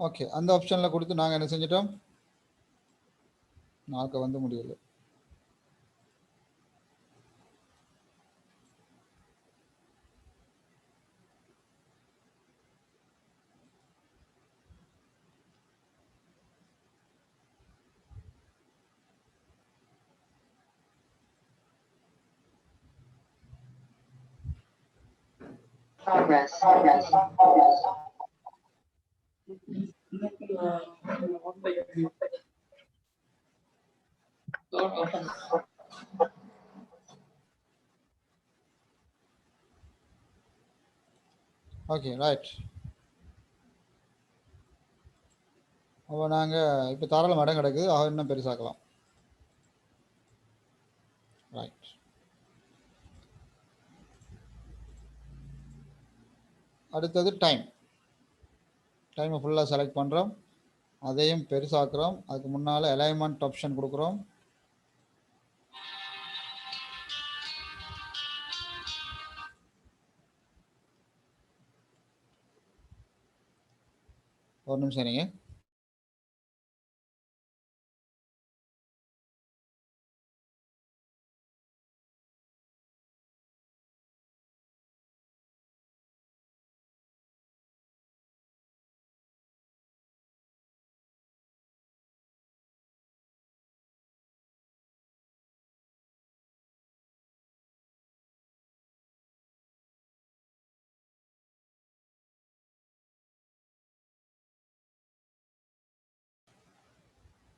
Okay, அந்த ஆப்ஷனில் கொடுத்து நாங்கள் என்ன செஞ்சிட்டோம், நாக்க வந்து முடியல. Okay right. அப்போ நாங்கள் இப்போ தாராளம் இடம் கிடக்குது, ஆக இன்னும் பெருசாக்கலாம். ரைட். அடுத்தது டைம். டைமை ஃபுல்லாக செலக்ட் பண்ணுறோம், அதையும் பெருசாக்குறோம். அதுக்கு முன்னால் அலைன்மெண்ட் ஆப்ஷன் கொடுக்குறோம். ஒரு நிமிஷம் இருங்க.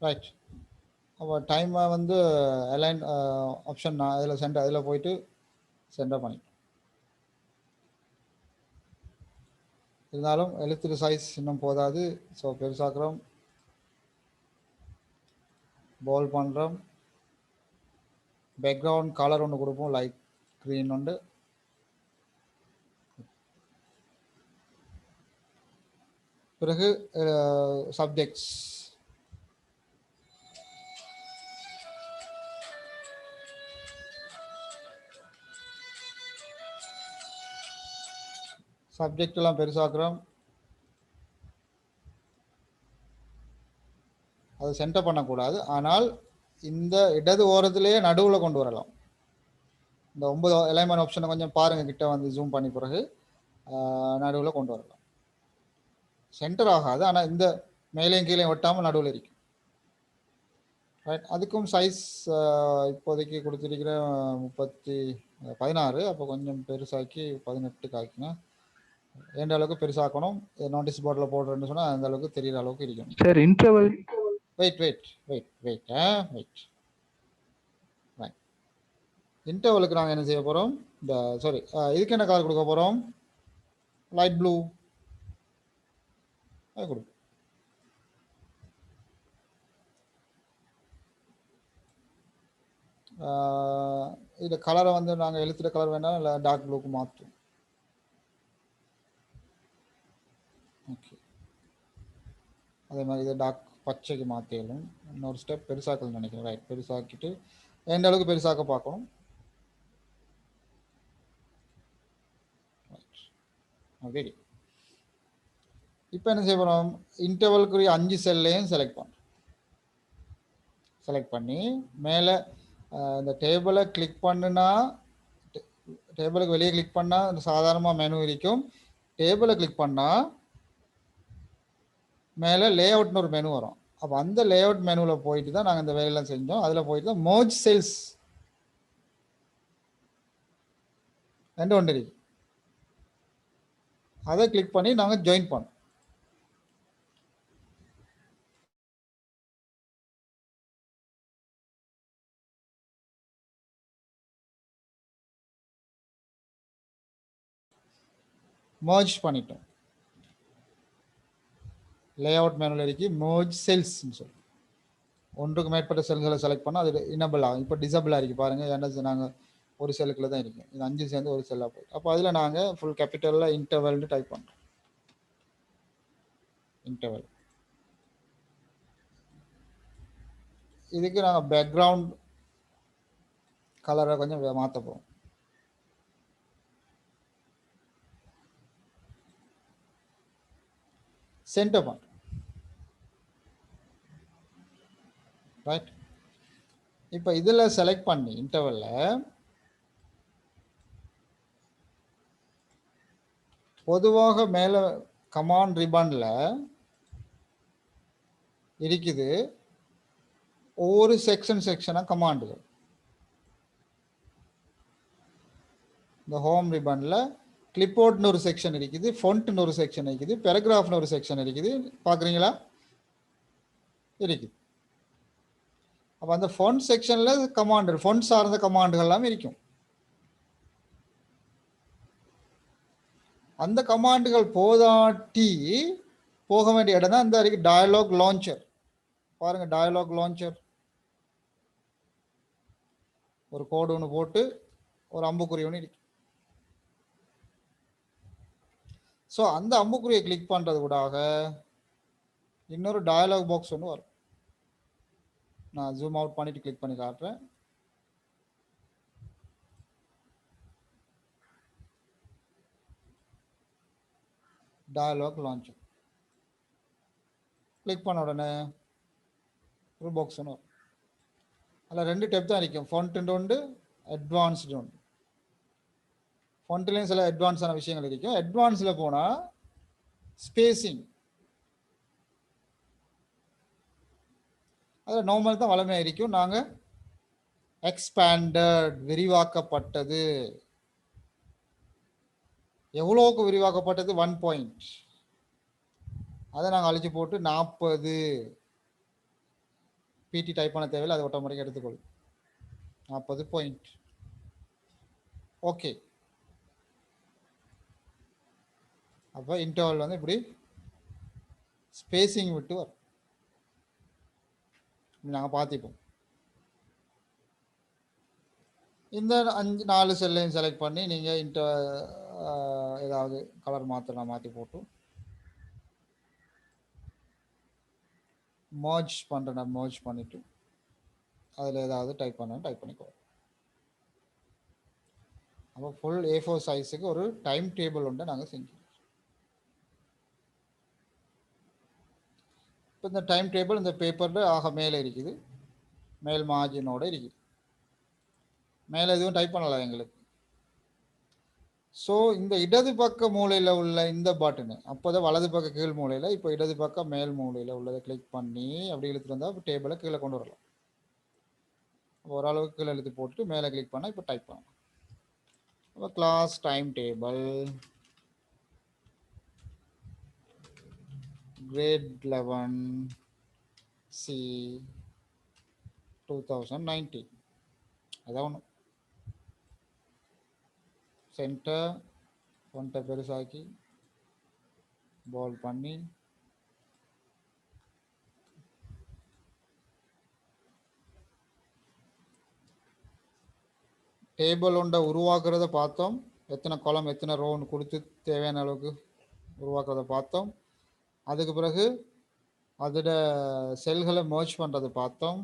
ரைட். அப்போ டைமை வந்து அலைன் ஆப்ஷன் நான் அதில் போயிட்டு சென்டர் பண்ணிட்டோம். இருந்தாலும் எழுத்துரு சைஸ் இன்னும் போதாது. ஸோ பெருசாக்குறோம், போல் பண்ணுறோம். பேக்ரவுண்ட் கலர் ஒன்று கொடுப்போம், லைட் க்ரீன் உண்டு. பிறகு சப்ஜெக்ட்ஸ். சப்ஜெக்ட் எல்லாம் பெருசாக்குறோம், அதை சென்டர் பண்ணக்கூடாது. ஆனால் இந்த இடது ஓரத்திலேயே நடுவில் கொண்டு வரலாம். இந்த 9 அலைன்மெண்ட் ஆப்ஷனை கொஞ்சம் பாருங்கள், கிட்ட வந்து ஜூம் பண்ணி பிறகு நடுவில் கொண்டு வரலாம். சென்டர் ஆகாது, ஆனால் இந்த மேலேயும் கீழே ஒட்டாமல் நடுவில் இருக்கும். ரைட். அதுக்கும் சைஸ் இப்போதைக்கு கொடுத்துருக்கிற 16. அப்போ கொஞ்சம் பெருசாக்கி 18 ஆக்கினா எந்த அளவுக்கு பெருசாக்கணும், நோட்டீஸ் போர்டில் போடுறேன்னு சொன்னால் அந்த அளவுக்கு தெரிகிற அளவுக்கு இருக்கும். Sir interval. வெயிட். இன்டர்வலுக்கு நாங்கள் என்ன செய்ய போகிறோம், இந்த சாரி இதுக்கு என்ன கலர் கொடுக்க போகிறோம், லைட் ப்ளூ அது கொடுக்கும். இந்த கலரை வந்து நாங்கள் எழுத்துற கலர் வேண்டாம், இல்லை டார்க் ப்ளூக்கு மாற்றும். ஓகே, அதே மாதிரி இதை டார்க் பச்சைக்கு மாற்றிடணும். இன்னொரு ஸ்டெப் பெருசாக்கணும்னு நினைக்கிறேன். ரைட், பெருசாக்கிட்டு எந்த அளவுக்கு பெருசாக்க பார்க்கணும். ஓகே, இப்போ என்ன செய்ய போகிறோம், இன்டர்வலுக்குரிய 5 செல்லையும் செலக்ட் பண்ணுறோம். செலக்ட் பண்ணி மேலே இந்த டேபிளை கிளிக் பண்ணுனா, டேபிளுக்கு வெளியே கிளிக் பண்ணால் சாதாரணமாக மெனு இருக்கும். டேபிளை கிளிக் பண்ணால் மேலே லே அவுட்னு ஒரு மெனு வரும். அப்போ அந்த லே அவுட் மெனுவில் போயிட்டு தான் நாங்கள் இந்த வேலையெல்லாம் செஞ்சோம். அதில் போயிட்டு தான் மர்ஜ் செல்ஸ் ரெண்டு ஒன்று இருக்கு, அதை கிளிக் பண்ணி நாங்கள் ஜாயின் பண்ணோம். மர்ஜ் பண்ணிட்டோம். லே அவுட் மெனுவில் இருக்கு மர்ஜ் செல்ஸ்ன்னு சொல்லி ஒன்றுக்கு மேற்பட்ட செல்களை செலக்ட் பண்ணால் அது இனபிள் ஆகும். இப்போ டிசபிளாக இருக்குது பாருங்கள், என்ன நாங்கள் ஒரு செல்லுக்குள்ள தான் இருக்கும். இது 5 சேர்ந்து ஒரு செல்லாக போயிடும். அப்போ அதில் நாங்கள் ஃபுல் கேபிட்டலில் இன்டர்வல்னு டைப் பண்ணுறோம். இன்டர்வல். இதுக்கு நாங்கள் பேக்ரவுண்ட் கலரை கொஞ்சம் மாற்ற போகிறோம். சென்டர் பண்ணுறோம். ரைட். இப்போ இதில் செலக்ட் பண்ணி இன்டர்வலில் பொதுவாக மேலே கமாண்ட் ரிபனில் இருக்குது ஒவ்வொரு செக்ஷனாக கமாண்டுகள். இந்த ஹோம் ரிபனில் கிளிப்போர்ட்னு ஒரு செக்ஷன் இருக்குது, ஃபொண்ட்னு ஒரு செக்ஷன் இருக்குது, பேராகிராஃப்னு ஒரு செக்ஷன் இருக்குது. பார்க்குறீங்களா? இருக்குது. அப்போ அந்த ஃபொண்ட் செக்ஷனில் கமாண்டு, ஃபொண்ட் சார்ந்த கமாண்டுகள் எல்லாம் இருக்கும். அந்த கமாண்டுகள் போதாட்டி போக வேண்டிய இடம் தான் இந்த டயலாக் லான்ச்சர். பாருங்க, டயலாக் லான்ச்சர் ஒரு கோடு ஒன்று போட்டு ஒரு அம்புக்குறி ஒன்று இருக்கு. ஸோ அந்த அம்புக்குறியை கிளிக் பண்ணுறது கூடாக இன்னொரு டயலாக் பாக்ஸ் ஒன்று வரும். நான் ஜூம் அவுட் பண்ணிட்டு கிளிக் பண்ணி காட்டுறேன். டயலாக் லான்ச்சர் கிளிக் பண்ண உடனே ஒரு பாக்ஸ் ஒன்று வரும். அதில் 2 டெப் தான் இருக்கும், ஃபாண்ட் உண்டு, அட்வான்ஸ்டு உண்டு. ஃபாண்ட்லேயும் சில அட்வான்ஸான விஷயங்கள் இருக்கும். அட்வான்ஸில் போனால் ஸ்பேசிங் அதில் நார்மல் தான் வளமையாக இருக்கும். நாங்கள் எக்ஸ்பேண்டட் விரிவாக்கப்பட்டது, எவ்வளோக்கு விரிவாக்கப்பட்டது 1 பாயிண்ட், அதை நாங்கள் அழிச்சு போட்டு 40 பிடி டைப் பண்ண தேவையில்லை, அது ஆட்டோமேட்டிக்காக எடுத்துக்கொள்ளும் 40 பாயிண்ட். ஓகே. அப்போ இன்டர்வல் வந்து இப்படி ஸ்பேசிங் விட்டு வரும். நாங்கள் பார்த்துப்போம். இந்த 4 செல்லையும் செலக்ட் பண்ணி நீங்கள் ஏதாவது கலர் மாற்றலாம், மாற்றி போட்டு மர்ஜ் பண்ணுறேன். மர்ஜ் பண்ணிவிட்டு அதில் ஏதாவது டைப் பண்ணிக்கோ. அப்போ ஃபுல் A4 சைஸுக்கு ஒரு டைம் டேபிள் உண்டு நாங்கள் செஞ்சோம். இப்போ இந்த டைம் டேபிள் இந்த பேப்பரில் ஆக மேலே இருக்குது, மேல் மார்ஜினோடு இருக்குது. மேலே எதுவும் டைப் பண்ணலாம் எங்களுக்கு. ஸோ இந்த இடது பக்க மூலையில் உள்ள இந்த பட்டனு, அப்போதான் வலது பக்க கீழ் மூலையில், இப்போ இடது பக்கம் மேல் மூலையில் உள்ளதை கிளிக் பண்ணி அப்படி இழுத்துட்டு வந்தால் இப்போ டேபிளை கீழே கொண்டு வரலாம். ஓரளவுக்கு கீழே இழுத்து போட்டு மேலே கிளிக் பண்ணால் இப்போ டைப் பண்ணலாம். அப்போ class time table grade 11 C 2019 அதான் ஒன்று. சென்டர் ஃபொண்ட்டை பெருசாக்கி போல்ட் பண்ணி டேபிள் ஒன்றை உருவாக்குறத பார்த்தோம். எத்தனை காலம் எத்தனை ரோன்னு கொடுத்து தேவையான அளவுக்கு உருவாக்குறத பார்த்தோம். அதுக்கு பிறகு அதோட செல்களை மர்ஜ் பண்ணுறதை பார்த்தோம்.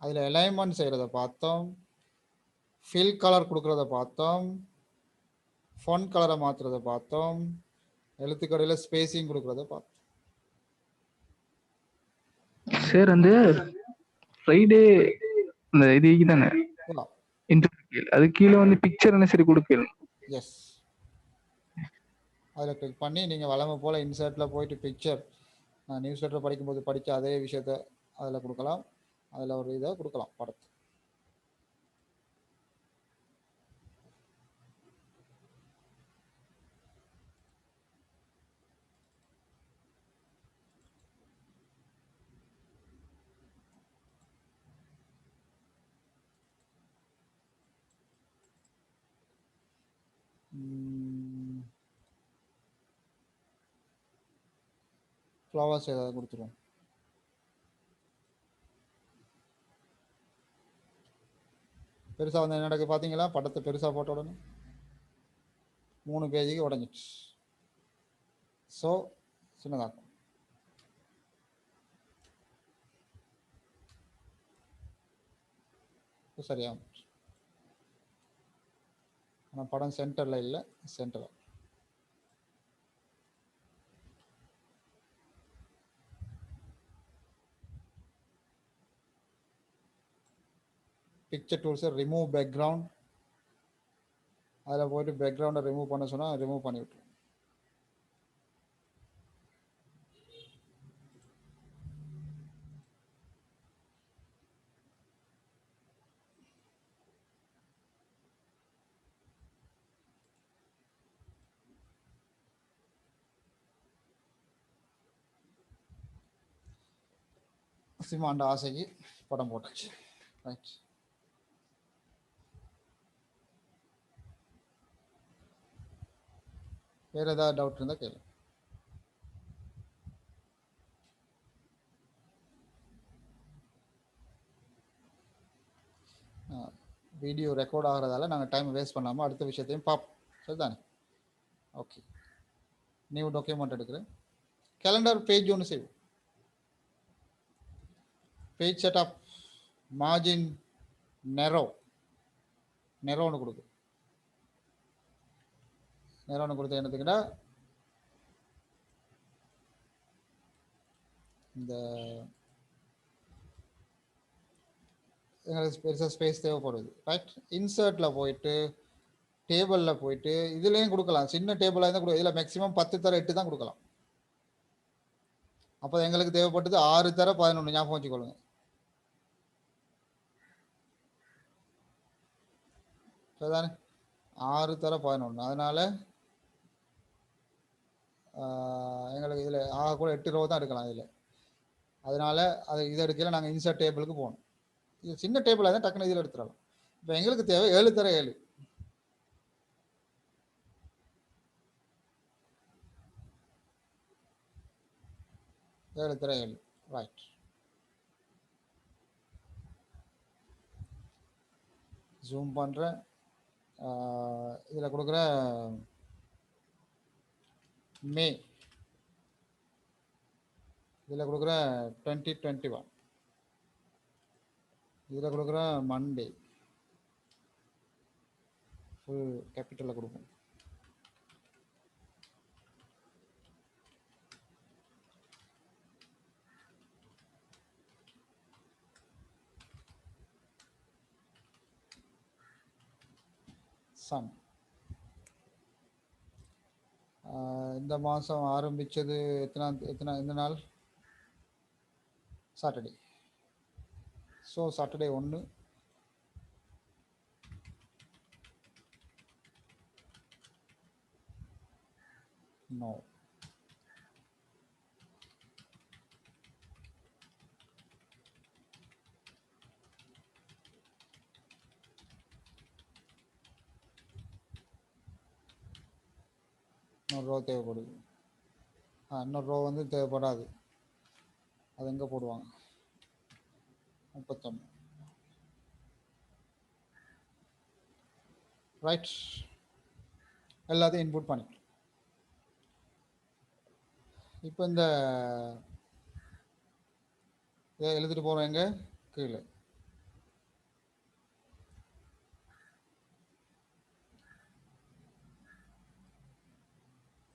அதில் அலைன்மெண்ட் செய்கிறத பார்த்தோம். ஃபில் கலர் கொடுக்குறத பார்த்தோம். ஃபொண்ட் கலரை மாற்றுறத பார்த்தோம். எழுத்துக்கடையில் ஸ்பேசிங் கொடுக்குறத பார்த்தோம். சார் அந்த ஃப்ரைடே அந்த இது தானே இன்டர்வியூ, அது கீழே வந்து பிக்சர் என்ன சரி கொடுக்கணும். எஸ், அதில் கிளிக் பண்ணி நீங்கள் வளமை போல் இன்சர்ட்டில் போயிட்டு பிக்சர், நான் நியூஸ் லெட்டர் படிக்கும்போது படித்த அதே விஷயத்த அதில் கொடுக்கலாம். அதில் ஒரு இதை கொடுக்கலாம் படத்தை. ஃப்ளவர்ஸ் ஏதாவது கொடுத்துருவோம். பெருசாக வந்து என்ன நடக்குது பார்த்தீங்களா? படத்தை பெருசாக போட்ட உடனே 3 பேஜுக்கு உடஞ்சிச்சு. ஸோ சின்னதாக்கும். சரியா, ஆனால் படம் சென்டரில் இல்லை, சென்டரில். பிக்சர் டூல்ஸ் ரிமூவ் பேக்ரவுண்ட், அதில் போயிட்டு பேக்ரவுண்டை ரிமூவ் பண்ண சொன்னால் ரிமூவ் பண்ணி விட்டுரும். சிமாண்ட ஆசைக்கு படம் போட்டாச்சு. ரைட், வேறு ஏதாவது டவுட் இருந்தால் கேளு. வீடியோ ரெக்கார்ட் ஆகிறதால நாங்கள் டைம் வேஸ்ட் பண்ணாமல் அடுத்த விஷயத்தையும் பார்ப்போம். சரிதானே? ஓகே, நியூ டாக்குமெண்ட் எடுக்கிறேன். கேலண்டர் பேஜ் ஒன்று செய்வோம். பேஜ் செட்டப், மார்ஜின் நெரோன்னு கொடுக்கு. நெரோன்னு கொடுத்து என்னதுக்குன்னா இந்த எங்களுக்கு பெருசாக ஸ்பேஸ் தேவைப்படுது. ரைட், இன்சர்ட்டில் போயிட்டு டேபிளில் போயிட்டு இதுலேயும் கொடுக்கலாம். சின்ன டேபிளாக இருந்தால் கொடுக்கும். இதில் மேக்ஸிமம் 10 தர 8 தான் கொடுக்கலாம். அப்போ எங்களுக்கு தேவைப்பட்டது 6 தர 11. ஞாபகம் வச்சுக்கொள்ளுங்க. சரிதானே? 6 தர 11. அதனால் எங்களுக்கு இதில் ஆக கூட 8 ரூபா தான் எடுக்கலாம் இதில். அதனால் இதை எடுக்கல நாங்கள் இன்சர்ட் டேபிளுக்கு போகணும். இது சின்ன டேபிளாக தான் டக்குனு இதில் எடுத்துடலாம். இப்போ எங்களுக்கு தேவை 7 தர 7. ரைட், ஜூம் பண்ணுறேன். இதில் கொடுக்குற மே, இதில் கொடுக்குற 2021, இதில் கொடுக்குற மண்டே ஃபுல் கேபிட்டலில் கொடுப்போம். சன், இந்த மாதம் ஆரம்பித்தது எந்த நாள்? சாட்டர்டே. So Saturday 1, no. இன்னொரு ரோ தேவைப்படுது. இன்னொரு ரோ வந்து தேவைப்படாது. அது எங்கே போடுவாங்க? 31. ரைட், எல்லாத்தையும் இன்புட் பண்ணிக்கலாம். இப்போ இந்த இதை எழுதிட்டு போகிறோம். எங்கே கீழே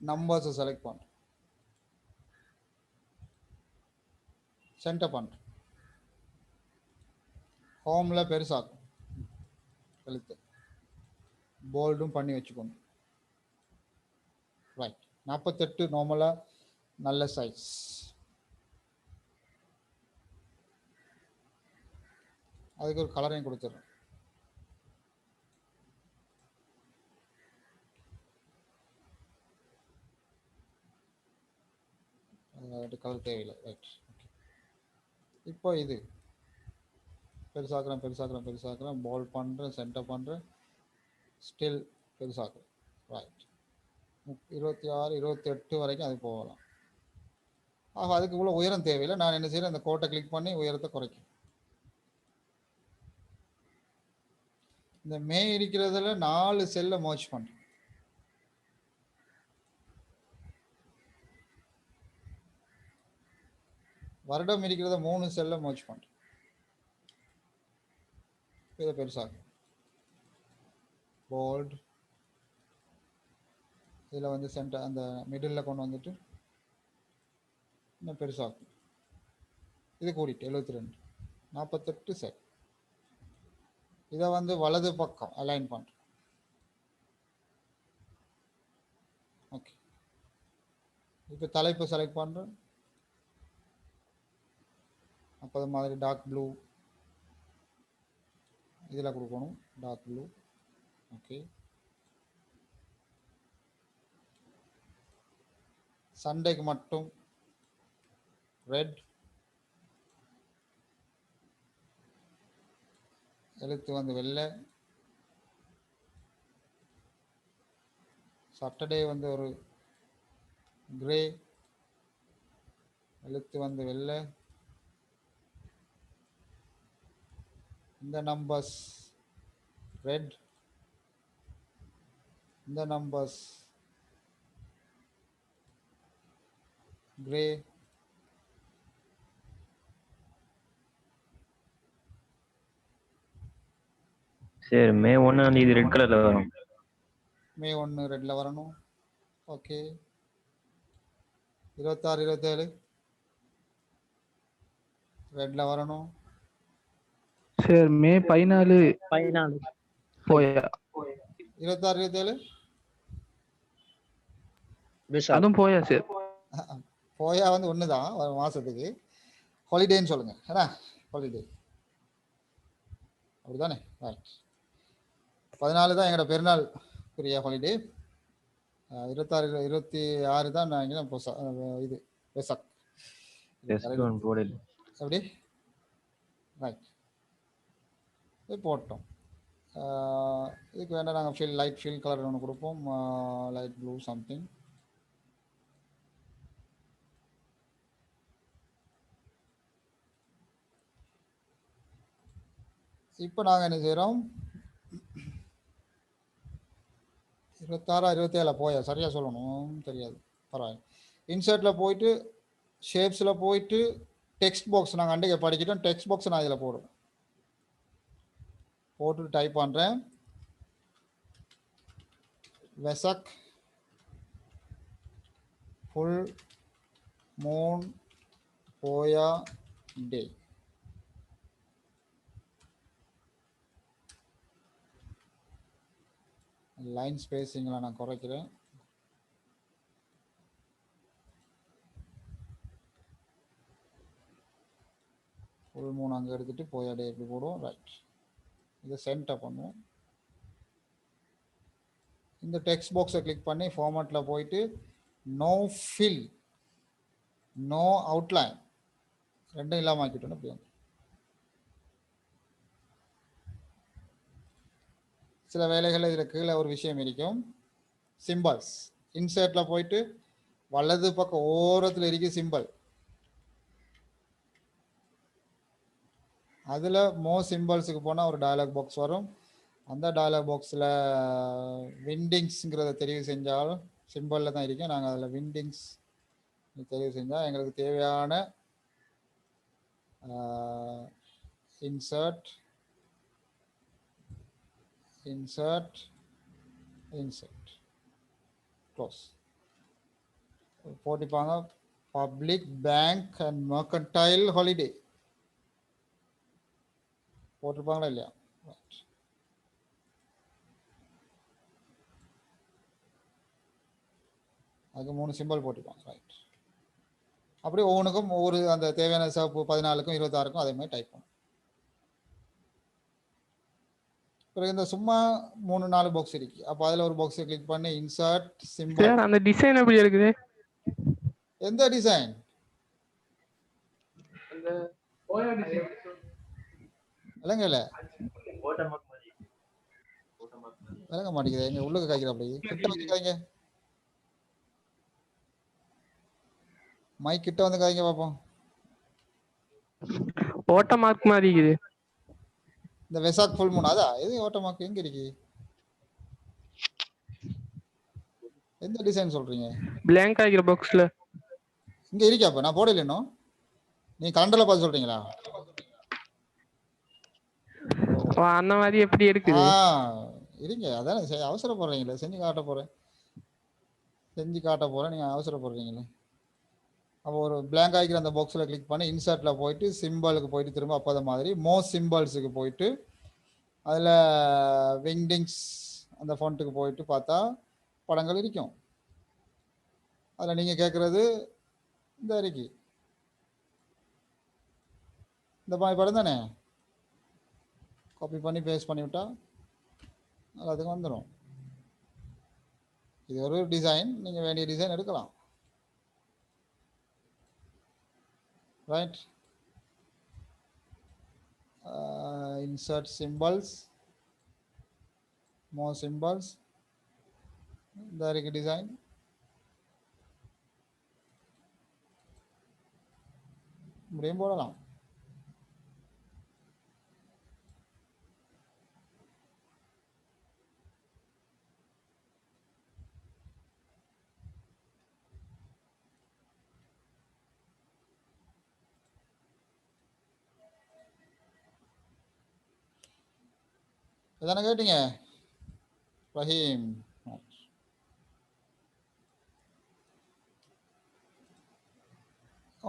நம்பர்ஸை செலக்ட் பண்ணுறோம், சென்டர் பண்ணுறோம். ஹோமில் பெருசாக்கும், எழுத்து போல்டும் பண்ணி வச்சுக்கணும். ரைட், 48 நார்மலாக நல்ல சைஸ். அதுக்கு ஒரு கலரையும் கொடுத்துட்றோம். கலர் தேவையில்லை. ரைட், இப்போ இது பெருசாக்குறேன், போல்ட் பண்ணுறேன், சென்டர் பண்ணுறேன், ஸ்டில் பெருசாக்குறேன். ரைட், 26, 28 வரைக்கும் அது போகலாம். அதுக்கு இவ்வளோ உயரம் தேவையில்லை. நான் என்ன செய்கிறேன், இந்த கோட்டை கிளிக் பண்ணி உயரத்தை குறைக்கிறேன். இந்த மே இருக்கிறதுல 4 செல்லை மர்ஜ் பண்ணுறேன். வருடம் இருக்கிறத 3 செல்லை மர்ஜ் பண்ணுறேன். இதை பெருசாகும், போல்ட். இதில் வந்து சென்டர் அந்த மிடில் கொண்டு வந்துட்டு இன்னும் பெருசாகும். இது கூடிட்டு 72, 48 சரி. இதை வந்து வலது பக்கம் அலைன் பண்ணுறோம். ஓகே, இப்போ தலைப்பு செலக்ட் பண்ணுறேன். அப்போ அது மாதிரி டார்க் ப்ளூ இதில் கொடுக்கணும், டார்க் ப்ளூ. ஓகே, சண்டைக்கு மட்டும் ரெட், எழுத்து வந்து வெள்ளை. சாட்டர்டே வந்து ஒரு கிரே, எழுத்து வந்து வெள்ளை. இந்த நம்பர்ஸ் ரெட், இந்த நம்பர்ஸ் கிரே. சரி, மே 1 இது ரெட் கலர்ல வரும். மே 1 ரெட்ல வரணும். ஓகே, 26 27 ரெட்ல வரணும். சார் மே 14 போயா? 26 27 அதுவும் போயா சார்? போயா வந்து ஒன்று தான் ஒரு மாதத்துக்கு. ஹாலிடேன்னு சொல்லுங்க, ஏன்னா ஹாலிடே அப்படிதானே. ரைட், 14 தான் எங்களோட பெருநாள் பெரிய ஹாலிடே. 26 26 தான் நான் இது வெசாக் எப்படி. ரைட், இது போட்டோம். இதுக்கு வேண்டாம், நாங்கள் லைட் ஃபீல் கலர் ஒன்று கொடுப்போம், லைட் ப்ளூ சம்திங். இப்போ நாங்கள் என்ன செய்கிறோம், 26 27 போயா, சரியாக சொல்லணும் தெரியாது, பரவாயில்ல. இன்சர்ட்டில் போயிட்டு ஷேப்ஸில் போயிட்டு டெக்ஸ்ட் பாக்ஸ் நாங்கள் அன்றைக்கு படிக்கிட்டோம். டெக்ஸ்ட் பாக்ஸ் நான் இதில் போடுறேன், போட்டு டைப் பண்ணுறேன் வெசக் ஃபுல் மூன் போயா டே. லைன் ஸ்பேசிங்கில் நான் குறைக்கிறேன். ஃபுல் மூணு அங்கே எடுத்துகிட்டு போயா டே எப்படி போடுவோம். ரைட், இதை சென்டர் பண்ணுவோம். இந்த டெக்ஸ்ட் பாக்ஸை கிளிக் பண்ணி ஃபார்மேட்டில் போயிட்டு நோ ஃபில் நோ அவுட்லைன் ரெண்டும் இல்லாமல் ஆக்கிட்டோன்னு அப்படி வந்து சில வேலைகள் இதில் கீழே ஒரு விஷயம் இருக்கும், சிம்பிள்ஸ். இன்சர்ட்டில் போயிட்டு வலது பக்கம் ஓரத்தில் இருக்க சிம்பிள், அதில் மோ சிம்பிள்ஸுக்கு போனால் ஒரு டயலாக் பாக்ஸ் வரும். அந்த டயலாக் பாக்ஸில் விண்டிங்ஸுங்கிறத தெரிவு செஞ்சால் சிம்பிளில் தான் இருக்கும். நாங்கள் அதில் விண்டிங்ஸ் தெரிவு செஞ்சால் எங்களுக்கு தேவையான இன்சர்ட் இன்சர்ட் இன்சர்ட் க்ளோஸ் போட்டிப்பாங்க. Public bank and mercantile holiday போட்டிருப்பாங்களா இல்லையா. அதுக்கு 3 சிம்பிள் போட்டிருப்பாங்க. ரைட், அப்படி ஒவ்வொன்றுக்கும் ஒவ்வொரு அந்த தேவையான சிவப்பு 14க்கும் 26க்கும் அதே மாதிரி டைப் பண்ணும். பிறகு இந்த சும்மா 3-4 பாக்ஸ் இருக்கு, அப்போ அதில் ஒரு பாக்ஸை கிளிக் பண்ணி இன்சர்ட் சிம்பிள். அந்த டிசைன் எப்படி இருக்குது? எந்த டிசைன்? விளங்கல விளங்க மாட்டேங்குது. எங்க உள்ளுக்கு காய்க்கிற அப்படி கிட்ட வந்து காய்ங்க, மைக் கிட்ட வந்து காய்ங்க பார்ப்போம். ஓட்ட மார்க் மாதிரி இருக்குது. இந்த வெசாக் ஃபுல் மூணு அதா எது ஓட்ட மார்க் எங்க இருக்கு? எந்த டிசைன் சொல்றீங்க? பிளாங்க் ஆகிற பாக்ஸ்ல இங்க இருக்கா? அப்ப நான் போடல இன்னும். நீ கண்டல பார்த்து சொல்றீங்களா? அந்த மாதிரி எப்படி இருக்குது? இருங்க, அதானே அவசரப்படுறீங்களே. செஞ்சு காட்ட போறேன் நீங்க அவசரப்படுறீங்களே. அப்போ ஒரு பிளாங்க் ஆகிக்கிற அந்த பாக்ஸில் கிளிக் பண்ணி இன்சர்ட்டில் போயிட்டு சிம்பிளுக்கு போயிட்டு திரும்ப அப்போ மாதிரி மோஸ்ட் சிம்பிள்ஸுக்கு போயிட்டு அதில் விங்டிங்ஸ் அந்த ஃபாண்ட்டுக்கு போயிட்டு பார்த்தா படங்கள் இருக்கும். அதில் நீங்கள் கேட்குறது இந்த இருக்கு இந்த மாதிரி படம் தானே, காப்பி பண்ணி பேஸ்ட் பண்ணி விட்டா அதுக்கு வந்துடும். இது ஒரு டிசைன், நீங்கள் வேண்டிய டிசைன் எடுக்கலாம். ரைட். இன்சர்ட் சிம்பிள்ஸ், மோர் சிம்பிள்ஸ், இந்த இருக்கு டிசைன். இப்படியும் போடலாம். எதானே கேட்டீங்க ரஹீம்?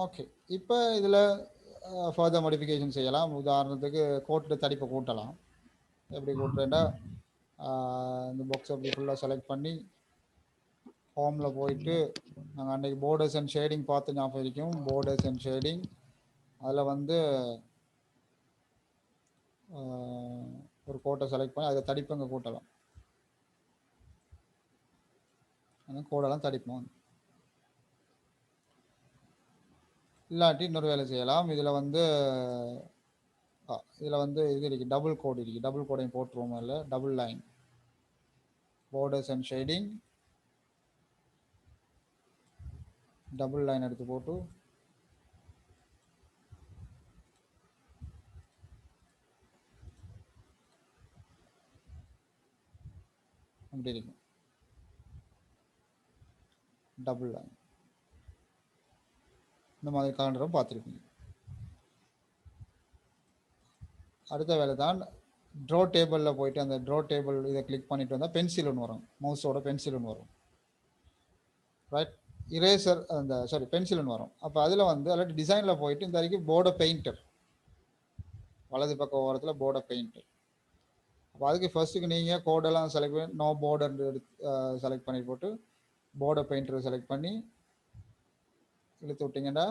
ஓகே, இப்போ இதில் ஃபர்தர் மாடிஃபிகேஷன் செய்யலாம். உதாரணத்துக்கு கோட்டில் தடிப்பை கூட்டலாம். எப்படி கூட்டுறேன்னா, இந்த பாக்ஸ் அப்படி ஃபுல்லாக செலக்ட் பண்ணி ஹோமில் போயிட்டு நாங்கள் அன்றைக்கி போர்டர்ஸ் அண்ட் ஷேடிங் பார்த்து ஞாபகம் இருக்கும். போர்டர்ஸ் அண்ட் ஷேடிங், அதில் வந்து ஒரு கோட்டை செலக்ட் பண்ணி அதை தடிப்பங்க கூட்டலாம். கோடெல்லாம் தடிப்போம். இல்லாட்டி இன்னொரு வேலை செய்யலாம். இதில் வந்து இது இருக்குது, டபுள் கோட் இருக்குது. டபுள் கோடையும் போட்டுருவோம். இல்லை, double line Porter's and shading, double line எடுத்து போட்டு அப்படி இருக்கும். டபுள் லைன் இந்த மாதிரி காலண்டரும் பார்த்துருப்பீங்க. அடுத்த வேலை தான் ட்ரா டேபிளில் போயிட்டு அந்த ட்ரா டேபிள் இதை கிளிக் பண்ணிட்டு வந்தால் பென்சில் ஒன்று வரும். மவுஸோட பென்சில் ஒன்று வரும். ரைட். இரேசர் அந்த பென்சில் ஒன்று வரும். அப்போ அதில் வந்து அல்லாட்டி டிசைனில் போயிட்டு இந்த வரைக்கும் போர்டை பெயிண்டர், வலது பக்க ஓரத்தில் போர்டை பெயிண்டர். அப்போ அதுக்கு ஃபர்ஸ்ட்டுக்கு நீங்கள் கோடெல்லாம் செலக்ட் பண்ணி நோ போர்டர் செலக்ட் பண்ணி போட்டு போர்டை பெயிண்டரை செலக்ட் பண்ணி இழுத்து விட்டீங்கன்னா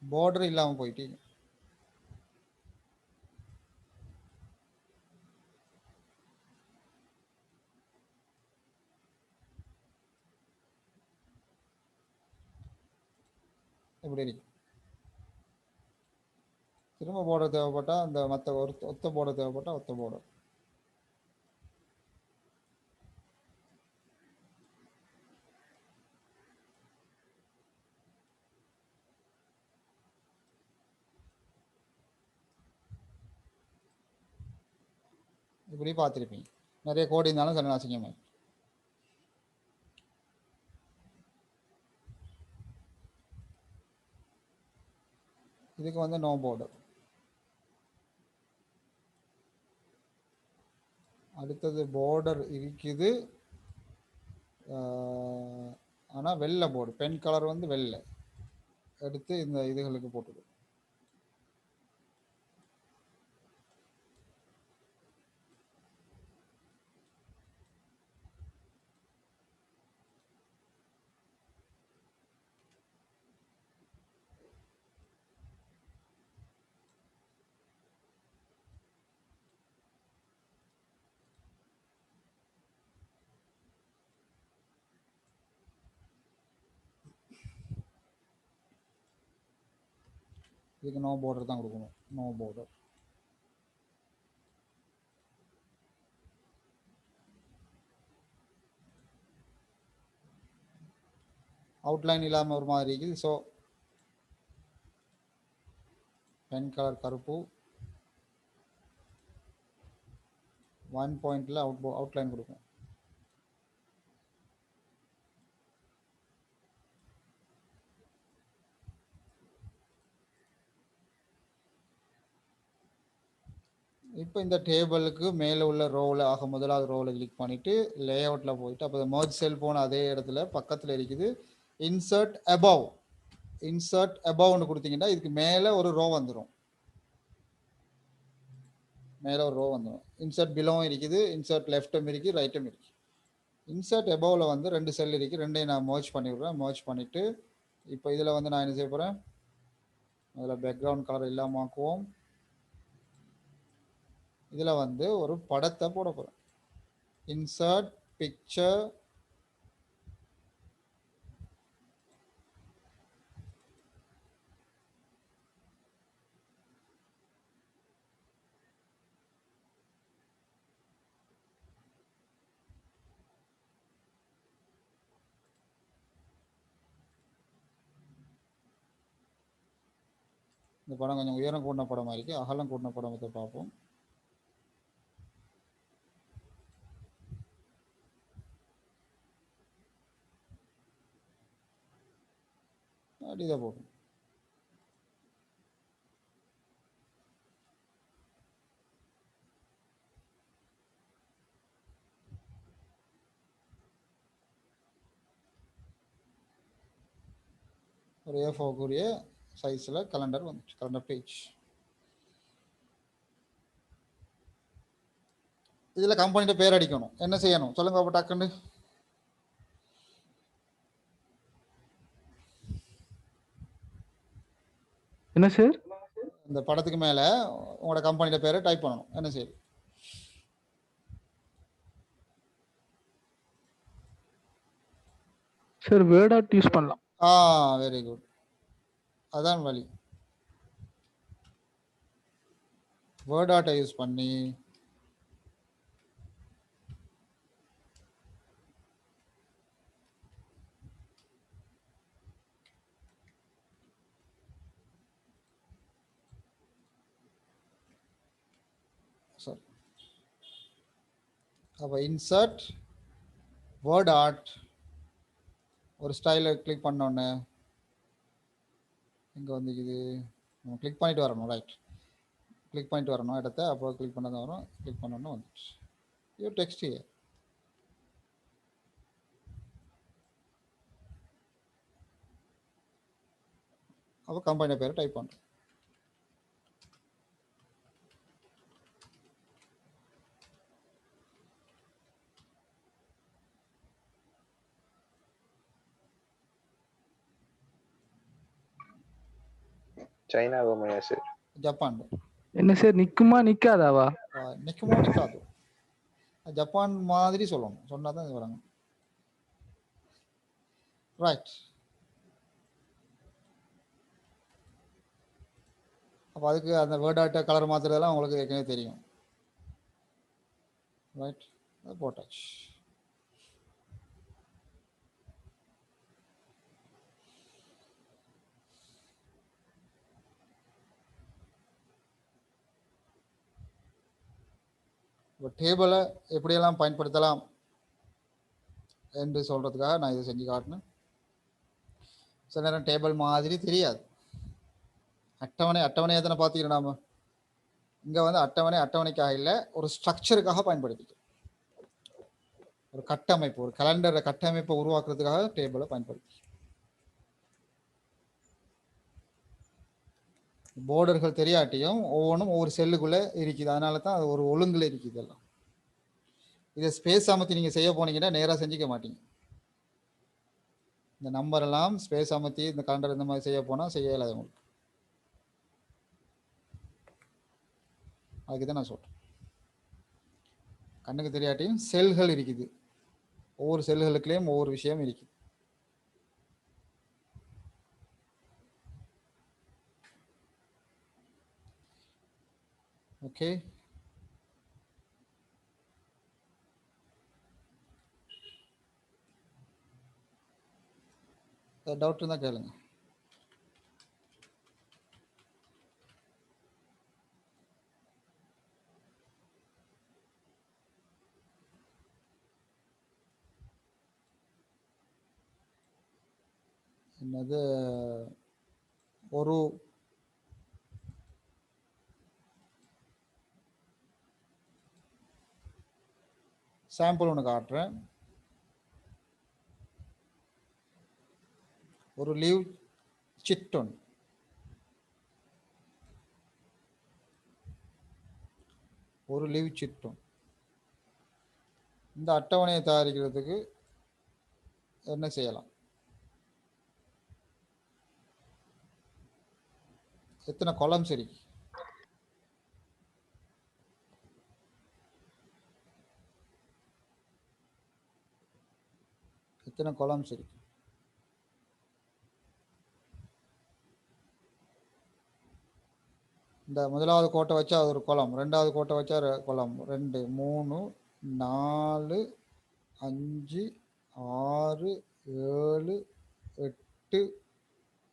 பார்டர் இல்லாமல் போயிட்டு இப்படி இருக்கு. திரும்ப பார்டர் தேவைப்பட்டா அந்த மற்ற ஒத்த பார்டர் தேவைப்பட்டா ஒத்த பார்டர். இப்படி பார்த்துருப்பீங்க. நிறைய கோடி இருந்தாலும் சில அசிங்கமே. இதுக்கு வந்து நோ பார்டர். அடுத்தது பார்டர் இருக்குது, ஆனால் வெள்ளை போர்டு, பென் கலர் வந்து வெள்ளை எடுத்து இந்த இதுகளுக்கு போட்டுது. இதுக்கு நோ பார்டர் தான் கொடுக்கணும். No border. அவுட்லைன் இல்லாமல் ஒரு மாதிரி இருக்குது. ஸோ பென் கலர் கருப்பு 1 பாயிண்டில் அவுட்லைன் கொடுக்கும். இப்போ இந்த டேபிளுக்கு மேலே உள்ள ரோவில் முதலாவது ரோவில் கிளிக் பண்ணிவிட்டு லே அவுட்டில் போயிட்டு அப்போ மர்ஜ் செல் போன அதே இடத்துல பக்கத்தில் இருக்குது இன்சர்ட் அபவ். இன்சர்ட் அபவ்னு கொடுத்தீங்கன்னா இதுக்கு மேலே ஒரு ரோ வந்துடும். மேலே ஒரு ரோ வந்துடும். இன்சர்ட் பிலோவும் இருக்குது, இன்சர்ட் லெஃப்ட்டும் இருக்குது, ரைட்டும் இருக்குது. இன்சர்ட் எபோவில் வந்து 2 செல் இருக்குது, ரெண்டையும் நான் மர்ஜ் பண்ணி விட்றேன். மர்ஜ் பண்ணிவிட்டு இப்போ இதில் வந்து நான் என்ன செய்ய போகிறேன், அதில் பேக்ரவுண்ட் கலர் இல்லாமல் ஆக்குவோம். இதில் வந்து ஒரு படத்தை போட போகிறேன். இன்சர்ட் பிக்சர், இந்த படம் கொஞ்சம் உயரம் கூடின படமாக இருக்குது, அகலம் கூடின படத்தை பார்ப்போம். இதை போடும். ஒரு A4 சைஸில் கலண்டர் வந்துச்சு, கலண்டர் பேஜ். இதில் கம்பெனியோட பேர் அடிக்கணும். என்ன செய்யணும் சொல்லுங்க அப்போ டக்குன்னு. என்ன சார்? இந்த படத்துக்கு மேலே உங்களோட கம்பெனியோட பேரை டைப் பண்ணணும். என்ன செய்யுது? சார் வேர்ட் ஆர்ட் யூஸ் பண்ணலாம். Very good. அதான் வழி. வேர்ட் ஆர்ட்டை யூஸ் பண்ணி அப்போ இன்சர்ட் வேர்ட் ஆர்ட் ஒரு ஸ்டைலில் கிளிக் பண்ணோன்னே இங்கே வந்து இது நம்ம கிளிக் பண்ணிட்டு வரணும். ரைட், கிளிக் பண்ணிட்டு வரணும் இடத்த. அப்போ கிளிக் பண்ணதான் வரும். கிளிக் பண்ணோன்னு வந்துச்சு யூ டெக்ஸ்ட் ஹியர். அப்போ கம்பெனி பேரை டைப் பண்ணுறோம். சைனா பொம்மையா சார்? ஜப்பான். என்ன சார் நிக்குமா நிக்காதாவா? நிற்குமோ நிற்காது. ஜப்பான் மாதிரி சொல்லணும், சொன்னால் தான் இது வராங்க. ரைட். அப்போ அதுக்கு அந்த வேர்ட் ஆர்ட்டை கலர் மாற்றுறதெல்லாம் உங்களுக்கு ஏற்கனவே தெரியும். ரைட், அது போட்டாச்சு. இப்போ டேபிளை எப்படியெல்லாம் பயன்படுத்தலாம் என்று சொல்கிறதுக்காக நான் இதை செஞ்சு காட்டினேன். சில நேரம் டேபிள் மாதிரி தெரியாது. அட்டவணை எத்தனை பார்த்துக்கிறோம் நாம. இங்கே வந்து அட்டவணைக்காக இல்லை, ஒரு ஸ்ட்ரக்சருக்காக பயன்படுத்திக்கும். ஒரு கட்டமைப்பு, ஒரு கலண்டரை கட்டமைப்பை உருவாக்குறதுக்காக டேபிளை பயன்படுத்தி. போர்டர்கள் தெரியாட்டியும் ஒவ்வொன்றும் ஒவ்வொரு செல்லுக்குள்ளே இருக்குது. அதனால தான் அது ஒரு ஒழுங்குல இருக்குது எல்லாம். இதை ஸ்பேஸ் அமர்த்தி நீங்கள் செய்ய போனீங்கன்னா நேராக செஞ்சிக்க மாட்டீங்க. இந்த நம்பர் எல்லாம் ஸ்பேஸ் அமர்த்தி இந்த கலண்டர் இந்த மாதிரி செய்ய போனால் செய்ய இயலாது உங்களுக்கு. அதுக்கு தான் நான் சொல்கிறேன். கண்ணுக்கு தெரியாட்டியும் செல்கள் இருக்குது, ஒவ்வொரு செல்களுக்குள்ளேயும் ஒவ்வொரு விஷயம் இருக்குது. ஓகே, டவுட் இருந்தால் கேளுங்க. என்னது ஒரு சாம்பிள் ஒன்று காட்டுறேன். ஒரு லீவ் சிட்டொன். ஒரு லீவ் சிட்டொன். இந்த அட்டவணையை தயாரிக்கிறதுக்கு என்ன செய்யலாம்? எத்தனை காலம்ஸ் இருக்கு? எத்தனை காலம்ஸ் இருக்கு? இந்த முதலாவது கோட்டை வச்சா அது ஒரு குளம், ரெண்டாவது கோட்டை வச்சா குளம், 2 3 4 5 6 7 8,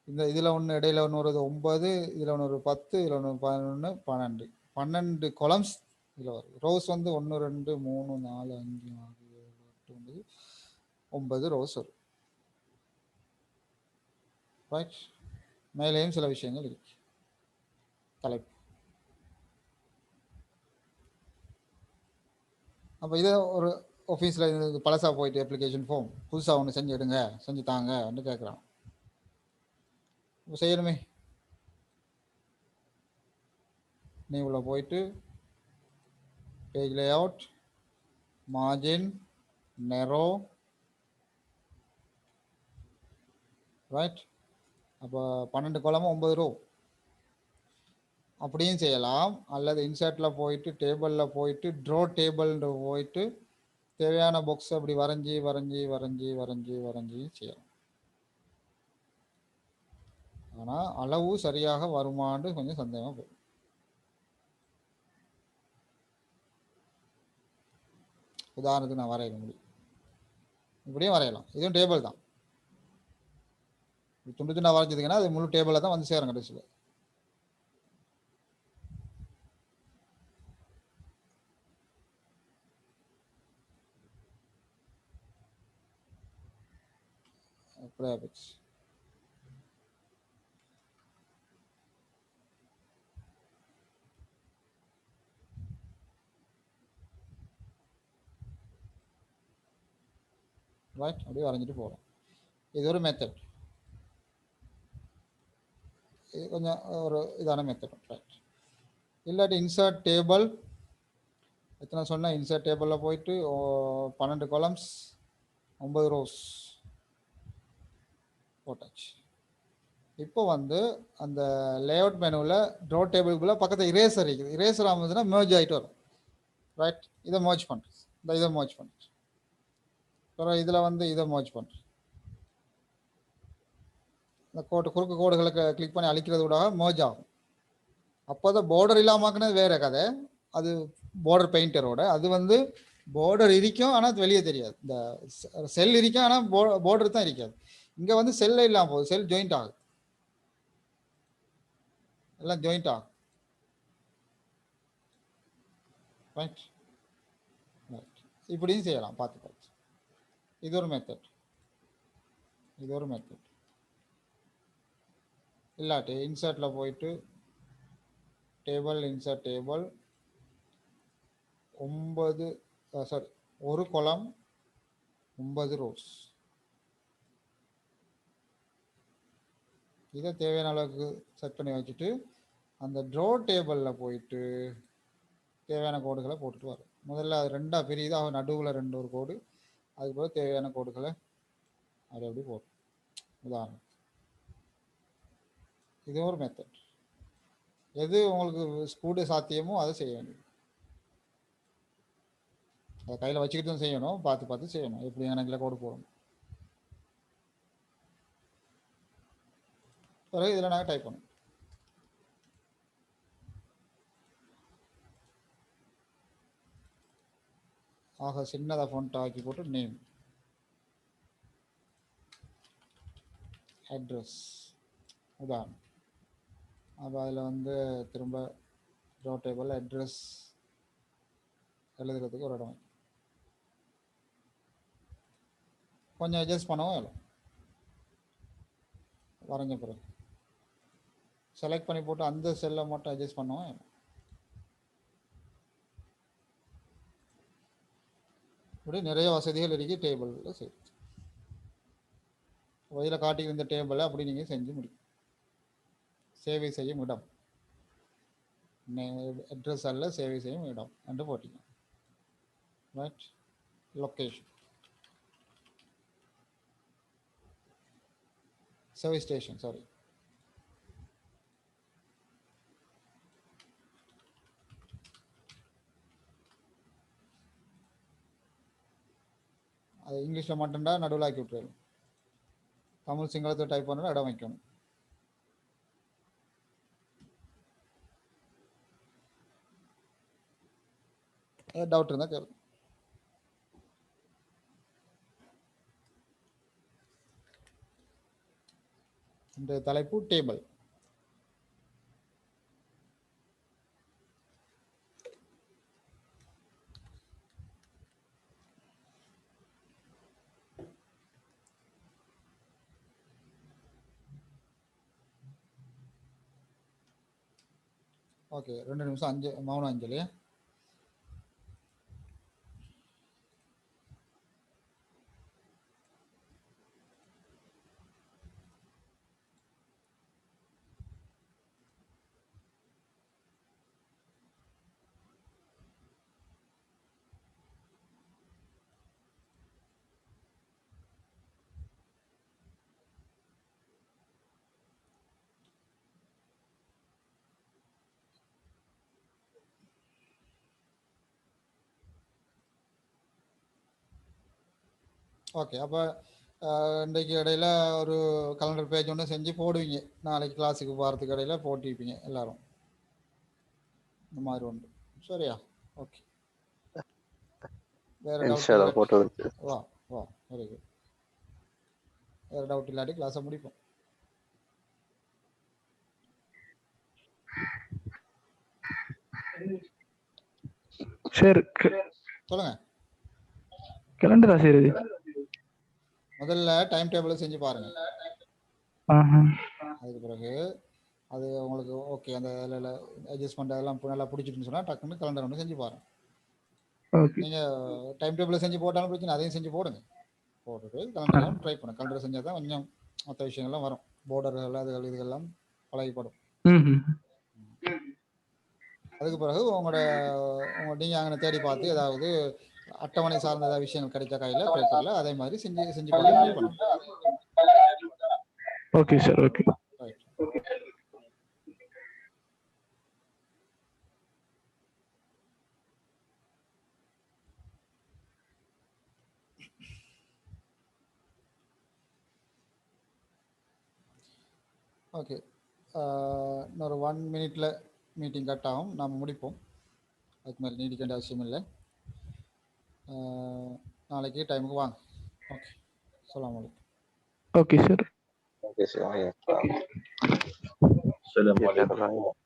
இந்த இதில் ஒன்று இடையில ஒன்று வருது 9, இதில் ஒன்று ஒரு 10, இதில் ஒன்று 11 12, 12 கொலம்ஸ் இதில் வருது. ரோஸ் வந்து 1 2 3 4 5 6 7 8 9 ரோஸ் வரும். ரைட். மேலேயும் சில விஷயங்கள் இருக்கு. தலைப்பு. அப்போ இதை ஒரு ஆஃபீஸில் இது பழசாக போயிட்டு அப்ளிகேஷன் ஃபார்ம் புதுசாக ஒன்று செஞ்சு எடுங்க, செஞ்சு தாங்க அப்படின்னு கேட்குறான். இப்போ செய்யணுமே. நீ உள்ள போயிட்டு page layout, margin, narrow, right. அப்போ 12 காலம் 9 ரோ அப்படியும் செய்யலாம். அல்லது இன்சர்ட்டில் போயிட்டு டேபிளில் போயிட்டு ட்ரோ டேபிள் போயிட்டு தேவையான பாக்ஸ் அப்படி வரைஞ்சி வரைஞ்சி வரைஞ்சி வரைஞ்சி வரைஞ்சி செய்யலாம். ஆனால் அளவு சரியாக வருமானு கொஞ்சம் சந்தேகமாக போகும். உதாரணத்துக்கு நான் வரைய முடியும், இப்படியும் வரையலாம். இதுவும் டேபிள் தான். துண்டு துண்டா வரைஞ்சதுங்கன்னா அது முழு டேபிளில் தான் வந்து சேரும் கடைசியில். அப்படியே போச்சு. ரைட். அப்படியே வரைஞ்சிட்டு போகலாம். இது ஒரு மெத்தட். இது கொஞ்சம் ஒரு இதான மெத்தட். ரைட். இல்லாட்டி இன்சர்ட் டேபிள் எத்தனை சொன்னால் இன்சர்ட் டேபிளில் போயிட்டு 12 காலம்ஸ் 9 ரோஸ் போட்டாச்சு. இப்போ வந்து அந்த லேஅவுட் மெனுவில் ட்ரா டேபிளுக்குள்ளே பக்கத்தில் இரேசர் இருக்குது. இரேசர் ஆகுதுன்னா மெர்ஜ் ஆகிட்டு வரும். ரைட். இதை மர்ஜ் பண்ணுறது, இந்த இதை மர்ஜ் பண்ணுறது, அப்புறம் இதில் வந்து இதை மர்ஜ் பண்ணுறது. இந்த குறுக்கு கோடுகளை கிளிக் பண்ணி அழிக்கிறது கூட மர்ஜ் ஆகும். அப்போ தான் பார்டர் இல்லாமக்குனது வேற கதை. அது பார்டர் பெயிண்டரோட அது வந்து பார்டர் இருக்கும், ஆனால் அது வெளியே தெரியாது. இந்த செல் இருக்கும், ஆனால் பார்டர் தான் இருக்காது. இங்கே வந்து செல்ல இல்லாமல் போகுது, செல் ஜாயிண்ட் ஆகுது, எல்லாம் ஜாயிண்ட் ஆகும். ரைட். ரைட். இப்படியும் செய்யலாம் பார்த்து பார்த்து. இது ஒரு மெத்தட். இது ஒரு மெத்தட். இல்லாட்டி இன்சர்ட்டில் போயிட்டு டேபிள், இன்சர்ட் டேபிள் 9 சாரி ஒரு காலம் 9 ரோஸ். இதை தேவையான அளவுக்கு செட் பண்ணி வச்சுட்டு அந்த ட்ரோ டேபிளில் போயிட்டு தேவையான கோடுகளை போட்டுட்டு வரும். முதல்ல அது ரெண்டாக பிரியுது, அவன் நடுவில் 2 ஒரு கோடு, அதுக்கு போது தேவையான கோடுகளை அது எப்படி போடும். உதாரணம். இது ஒரு மெத்தட். எது உங்களுக்கு ஸ்கூடு சாத்தியமோ அதை செய்ய வேண்டியது. அதை கையில் வச்சுக்கிட்டு தான் செய்யணும், பார்த்து பார்த்து செய்யணும். எப்படி கணக்கில் கோடு போடணும். பிறகு இதில் நாங்கள் டைப் பண்ணணும். ஆக சின்னதாக ஃபோன்ட் ஆக்கி போட்டு நேம், அட்ரஸ், உதாரணம். அப்போ அதில் வந்து திரும்ப ட்ரா டேபிள் அட்ரஸ் எழுதுறதுக்கு ஒரு இடம் கொஞ்சம் அட்ஜஸ்ட் பண்ணவும் இல்லை. வரைஞ்ச பிறகு செலக்ட் பண்ணி போட்டு அந்த செல்லை மட்டும் அட்ஜஸ்ட் பண்ணவும் இல்லை. இப்படி நிறைய வசதிகள் இருக்குது டேபிளில் செய்யுது. வயதில் காட்டியிருந்த டேபிளை அப்படி நீங்கள் செஞ்சு முடியும். சேவை செய்யும் இடம், அட்ரஸ் அல்ல சேவை செய்யும் இடம் என்று போட்டீங்க. Right, location service station, sorry. அது இங்கிலீஷில் மட்டும்டா நடுவில் ஆக்கி விட்டுருவோம். தமிழ் சிங்களத்தை டைப் பண்ணணும், இடம் வைக்கணும். டவுட் இருந்தால் கேளு. இந்த தலைப்பு டேபிள். ஓகே, 2 நிமிஷம் மௌன அஞ்சலி. ஓகே, அப்போ இன்றைக்கு இடையில ஒரு கலண்டர் பேஜ் ஒன்று செஞ்சு போடுவீங்க. நாளைக்கு கிளாஸுக்கு போகிறதுக்கு இடையில போட்டிருப்பீங்க எல்லாரும். இந்த மாதிரி ஒன்று, சரியா? ஓகே, வேறு டவுட்? போட்டோ வா வா, வெரி குட். வேறு டவுட் இல்லாட்டி கிளாஸை முடிப்போம். சார் சொல்லுங்க. கேலண்டரா சார் இது? முதல்ல டைம் டேபிளை செஞ்சு பாருங்க. ஆஹா. அதுக்கு பிறகு அது உங்களுக்கு ஓகே, அந்த அட்ஜஸ்ட்மெண்ட் அதெல்லாம் நல்லா பிடிச்சிட்டுன்னு சொன்னால் டக்குன்னு கலண்டர் ஒன்று செஞ்சு பாருங்க. ஓகே. நீங்கள் டைம் டேபிளை செஞ்சு போட்டாலும் பிரச்சனை, அதையும் செஞ்சு போடுங்க. போட்டுட்டு கலண்டரையும் ட்ரை பண்ணுங்க. கலண்டர் செஞ்சால் தான் கொஞ்சம் மற்ற விஷயங்கள்லாம் வரும். போர்டர்கள் அதுகள் இதுகள்லாம் பழகிப்படும். அதுக்கு பிறகு நீங்கள் அங்கே தேடி பார்த்து ஏதாவது அட்டவணை சார்ந்த ஏதாவது விஷயங்கள் கிடைச்ச கையில் பேப்பரில் அதே மாதிரி செஞ்சு பார்த்து ட்ரை பண்ணுங்க. Okay sir, okay. Right. Okay, இன்னொரு 1 மினிட்ல மீட்டிங் கட் ஆகும், நாம் முடிப்போம். அதுக்கு மேலே நீடிக்க வேண்டிய அவசியம் இல்லை. நாளைக்கு டைமுக்கு வாங்க. ஓகே, அஸ்ஸலாமு அலைக்கும். Okay sir. Okay sir. Assalamualaikum.